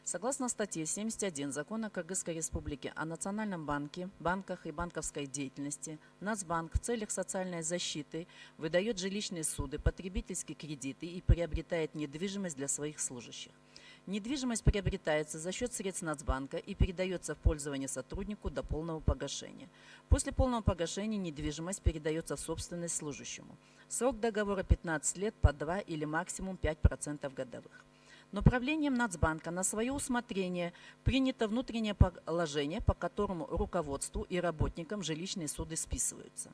Согласно статье 71 Закона Кыргызской Республики о Национальном банке, банках и банковской деятельности, Нацбанк в целях социальной защиты выдает жилищные суды, потребительские кредиты и приобретает недвижимость для своих служащих. Недвижимость приобретается за счет средств Нацбанка и передается в пользование сотруднику до полного погашения. После полного погашения недвижимость передается в собственность служащему. Срок договора 15 лет по 2 или максимум 5% годовых. Но правлением Нацбанка на свое усмотрение принято внутреннее положение, по которому руководству и работникам жилищные суды списываются.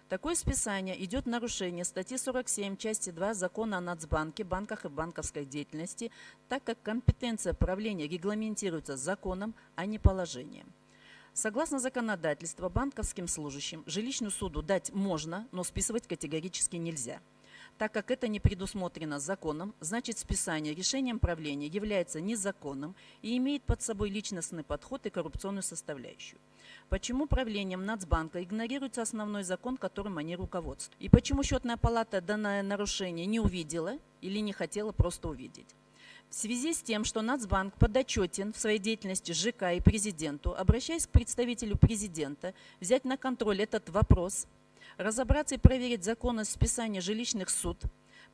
Такое списание идет в нарушение статьи 47 части 2 Закона о Нацбанке, банках и банковской деятельности, так как компетенция правления регламентируется законом, а не положением. Согласно законодательству, банковским служащим жилищную суду дать можно, но списывать категорически нельзя. Так как это не предусмотрено законом, значит списание решением правления является незаконным и имеет под собой личностный подход и коррупционную составляющую. Почему правлением Нацбанка игнорируется основной закон, которым они руководствуются? И почему счетная палата данное нарушение не увидела или не хотела просто увидеть? В связи с тем, что Нацбанк подотчетен в своей деятельности ЖК и президенту, обращаясь к представителю президента, взять на контроль этот вопрос, разобраться и проверить законность списания жилищных суд,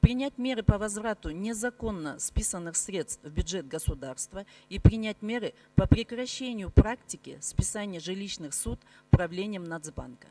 принять меры по возврату незаконно списанных средств в бюджет государства и принять меры по прекращению практики списания жилищных суд правлением Нацбанка.